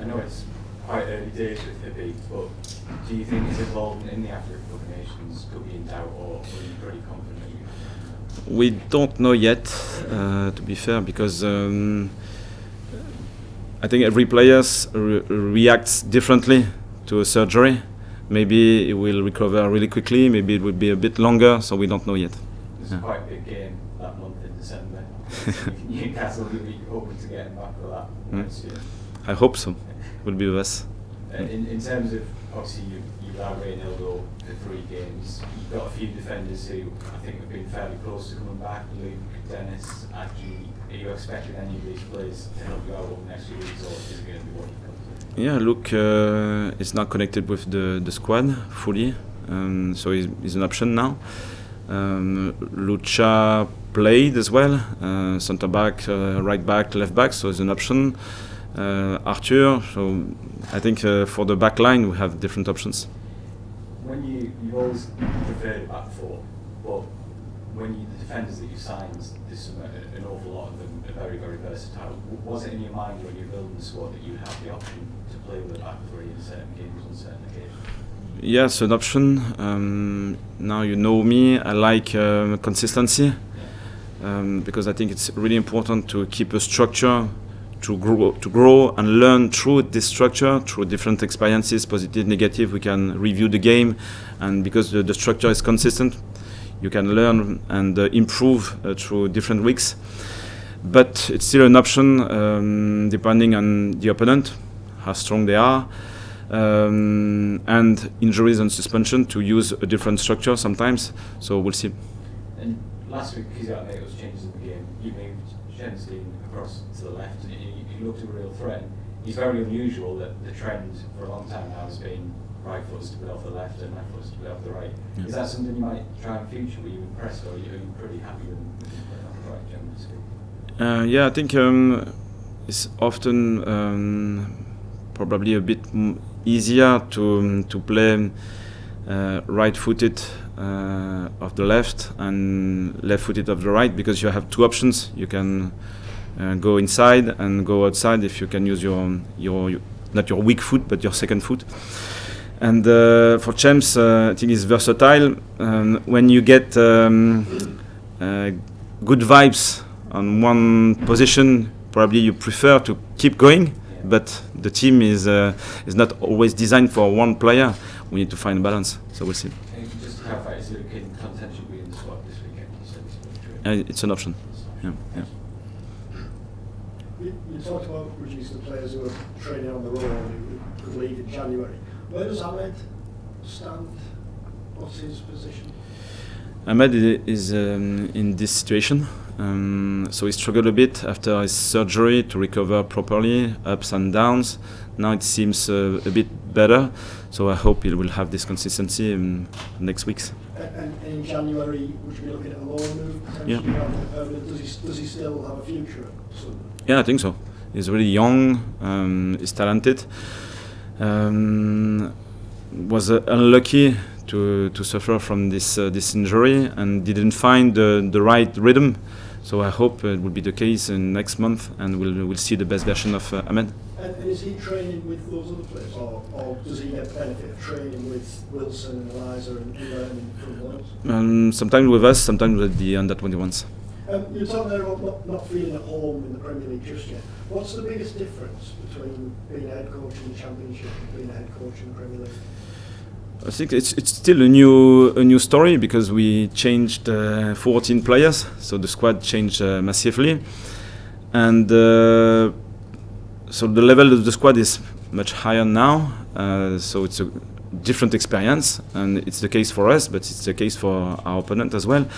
I know it's quite early days with Hippie, but do you think his involvement in the African Cup of Nations could be in doubt, or are you pretty confident? We don't know yet, to be fair, because I think every player reacts differently to a surgery. Maybe he will recover really quickly, maybe it will be a bit longer, so we don't know yet. It's quite a big game that month in December. Newcastle will be hoping to get him back for that next year. I hope so. Will be with us. In terms of, obviously, you've allowed Reynaldo for 3 games. You've got a few defenders who I think have been fairly close to coming back. Luke, Dennis, Aki. Are you expecting any of these players to help you out over the next few weeks, or is it going to be what you've got to do? Yeah, Luke is now connected with the squad fully, so he's an option now. Lucha played as well, centre back, right back, left back, so he's an option. Arthur, so I think for the back line we have different options. When you've always preferred back 4, but when the defenders that you signed, there's an awful lot of them are very, very versatile. Was it in your mind when you were building the squad that you have the option to play with a back 3 in certain games on certain occasions? Yes, an option. Now you know me, I like consistency, because I think it's really important to keep a structure, to grow and learn through this structure, through different experiences, positive, negative. We can review the game, and because the structure is consistent, you can learn and improve through different weeks. But it's still an option depending on the opponent, how strong they are, and injuries and suspension, to use a different structure sometimes. So we'll see. And last week, because you had those changes in the game, you moved Shenstein across to the left, and he looked a real threat. It's very unusual that the trend for a long time now has been right footers to play off the left and left footers to play off the right. Yeah. Is that something you might try in future? Were you impressed, or are you pretty happy with him playing off the right, generally speaking? Yeah, I think it's often probably a bit easier to play right-footed of the left and left-footed of the right, because you have 2 options. You can go inside and go outside if you can use your not your weak foot but your second foot. And for Champs, I think it's versatile. When you get good vibes on one position, probably you prefer to keep going. But the team is not always designed for one player. We need to find a balance. So we'll see. And just to clarify, is Luke in contention to be in the squad this weekend? It's an option. Yeah. You talked about reducing the players who are training on the road who could leave in January. Where does Ahmed stand? What's his position? Ahmed is in this situation. So he struggled a bit after his surgery to recover properly, ups and downs. Now it seems a bit better, so I hope he will have this consistency in next weeks. And in January, would you be looking at a loan move potentially? Yeah. Does he still have a future at Sunderland? Yeah, I think so. He's really young, he's talented. Was unlucky to suffer from this injury and didn't find the right rhythm. So I hope it will be the case in next month, and we'll see the best version of Ahmed. And is he training with those other players, or does he get benefit of training with Wilson and Eliza and learning from those? Sometimes with us, sometimes with the under-21s. You're talking there about not feeling at home in the Premier League just yet. What's the biggest difference between being a head coach in the Championship and being a head coach in the Premier League? I think it's still a new story, because we changed 14 players, so the squad changed massively, and so the level of the squad is much higher now. So it's a different experience, and it's the case for us, but it's the case for our opponent as well.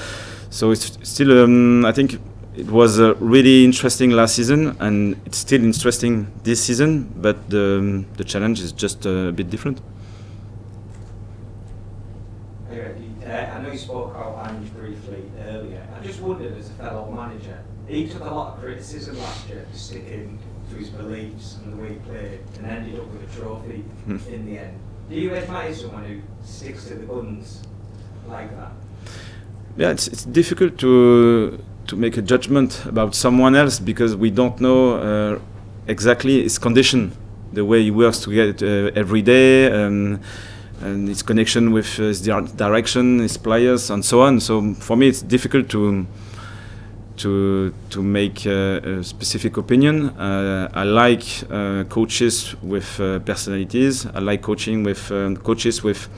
So it's still, I think it was really interesting last season, and it's still interesting this season, but the challenge is just a bit different. I know you spoke about Ange briefly earlier. I just wondered, as a fellow manager, he took a lot of criticism last year for sticking to his beliefs and the way he played, and ended up with a trophy in the end. Do you admire someone who sticks to the guns like that? Yeah, it's difficult to make a judgment about someone else, because we don't know exactly his condition the way he works together every day, and his connection with his direction, his players, and so on. So for me, it's difficult to make a specific opinion. I like coaches with personalities. I like coaching with coaches with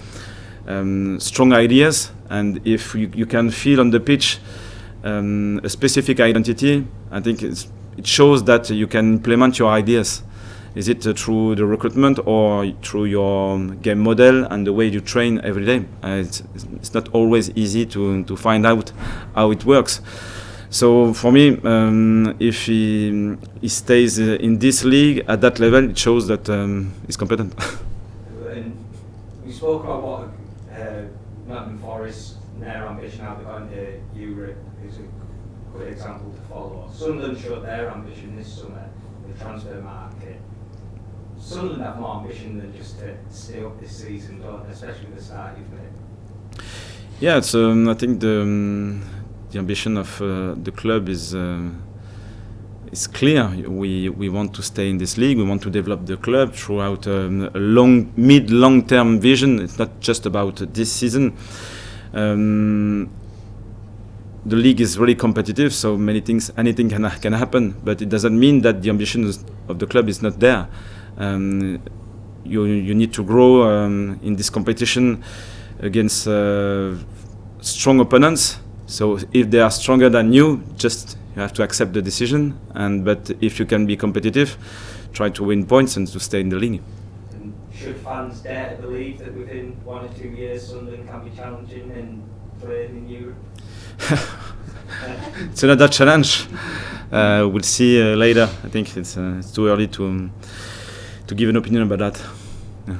strong ideas, and if you can feel on the pitch a specific identity, I think it shows that you can implement your ideas. Is it through the recruitment or through your game model and the way you train every day? It's not always easy to find out how it works. So for me, if he stays in this league at that level, it shows that he's competent. And we spoke about what Nottingham Forest, their ambition, how they got into Europe, is a good example to follow. Sunderland showed their ambition this summer in the transfer market. Sunderland have more ambition than just to stay up this season, don't they? Especially at the start, you've made. Yeah, it's I think the ambition of the club is clear. We want to stay in this league. We want to develop the club throughout a long-term vision. It's not just about this season. The league is really competitive, so anything can happen. But it doesn't mean that the ambition of the club is not there. You need to grow in this competition against strong opponents. So if they are stronger than you have to accept the decision. But if you can be competitive, try to win points and to stay in the league. And should fans dare to believe that within 1 or 2 years Sunderland can be challenging and playing in Europe? It's another challenge. We'll see later. I think it's too early to give an opinion about that. Yeah.